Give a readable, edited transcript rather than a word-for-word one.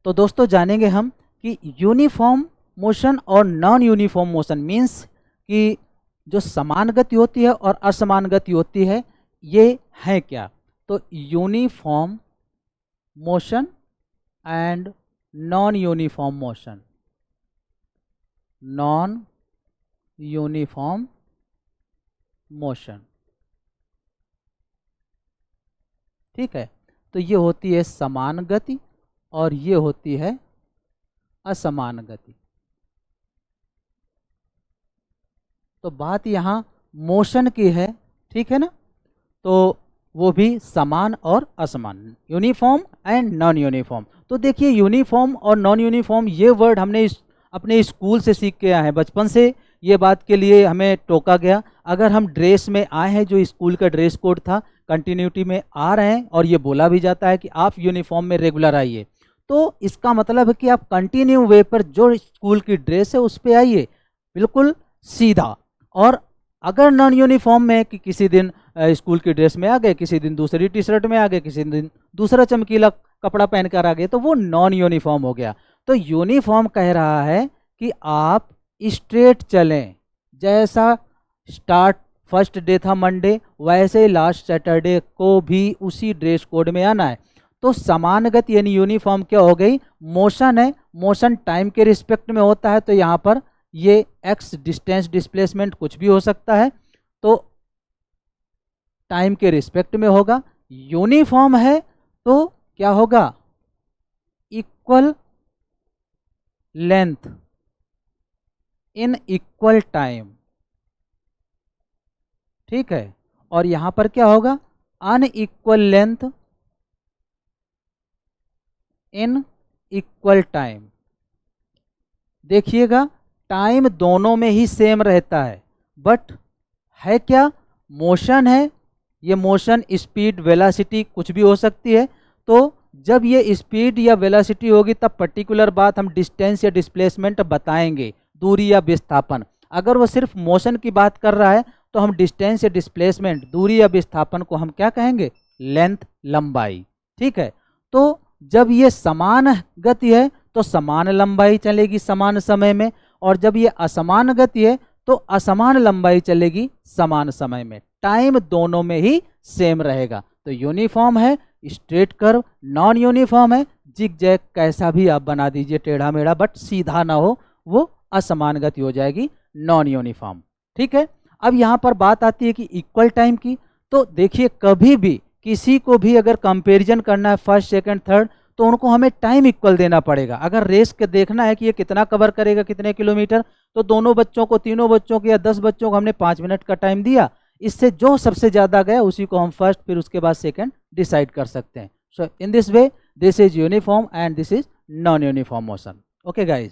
तो दोस्तों जानेंगे हम कि यूनिफॉर्म मोशन और नॉन यूनिफॉर्म मोशन मीन्स कि जो समान गति होती है और असमान गति होती है ये है क्या। तो uniform motion and non uniform motion, non uniform motion, ठीक है। तो ये होती है समान गति और ये होती है असमान गति। तो बात यहाँ मोशन की है, ठीक है ना। तो वो भी समान और असमान, यूनिफॉर्म एंड नॉन यूनिफॉर्म। तो देखिए यूनिफॉर्म और नॉन यूनिफॉर्म ये वर्ड हमने अपने स्कूल से सीख के आए हैं, बचपन से ये बात के लिए हमें टोका गया। अगर हम ड्रेस में आए हैं, जो स्कूल का ड्रेस कोड था, कंटिन्यूटी में आ रहे हैं और ये बोला भी जाता है कि आप यूनिफॉर्म में रेगुलर आइए, तो इसका मतलब है कि आप कंटिन्यू वे पर जो स्कूल की ड्रेस है उस पर आइए, बिल्कुल सीधा। और अगर नॉन यूनिफॉर्म में कि किसी दिन स्कूल की ड्रेस में आ गए, किसी दिन दूसरी टी शर्ट में आ गए, किसी दिन दूसरा चमकीला कपड़ा पहनकर आ गए, तो वो नॉन यूनिफॉर्म हो गया। तो यूनिफॉर्म कह रहा है कि आप स्ट्रेट चलें, जैसा स्टार्ट फर्स्ट डे था मंडे, वैसे लास्ट सैटरडे को भी उसी ड्रेस कोड में आना है। तो समान गति यानी यूनिफॉर्म क्या हो गई, मोशन है, मोशन टाइम के रिस्पेक्ट में होता है। तो यहाँ पर ये एक्स डिस्टेंस डिस्प्लेसमेंट कुछ भी हो सकता है, तो टाइम के रिस्पेक्ट में होगा। यूनिफॉर्म है तो क्या होगा, equal length in equal time, ठीक है। और यहां पर क्या होगा, unequal length in equal time. देखिएगा टाइम दोनों में ही सेम रहता है, बट है क्या, मोशन है, ये मोशन स्पीड वेलोसिटी कुछ भी हो सकती है। तो जब ये स्पीड या वेलोसिटी होगी तब पर्टिकुलर बात हम डिस्टेंस या डिस्प्लेसमेंट बताएंगे, दूरी या विस्थापन। अगर वो सिर्फ मोशन की बात कर रहा है तो हम डिस्टेंस या डिस्प्लेसमेंट, दूरी या विस्थापन को हम क्या कहेंगे, लेंथ, लंबाई, ठीक है। तो जब ये समान गति है तो समान लंबाई चलेगी समान समय में, और जब ये असमान गति है तो असमान लंबाई चलेगी समान समय में। टाइम दोनों में ही सेम रहेगा। तो यूनिफॉर्म है स्ट्रेट कर्व, नॉन यूनिफॉर्म है जिग जैग, कैसा भी आप बना दीजिए टेढ़ा मेढ़ा, बट सीधा ना हो, वो असमान गति हो जाएगी, नॉन यूनिफॉर्म, ठीक है। अब यहाँ पर बात आती है कि इक्वल टाइम की। तो देखिए कभी भी किसी को भी अगर कंपैरिजन करना है फर्स्ट सेकंड थर्ड, तो उनको हमें टाइम इक्वल देना पड़ेगा। अगर रेस के देखना है कि ये कितना कवर करेगा, कितने किलोमीटर, तो दोनों बच्चों को, तीनों बच्चों को या 10 बच्चों को हमने 5 मिनट का टाइम दिया, इससे जो सबसे ज़्यादा गया उसी को हम फर्स्ट फिर उसके बाद सेकंड डिसाइड कर सकते हैं। So in this way this is uniform and this is non uniform motion. Okay guys.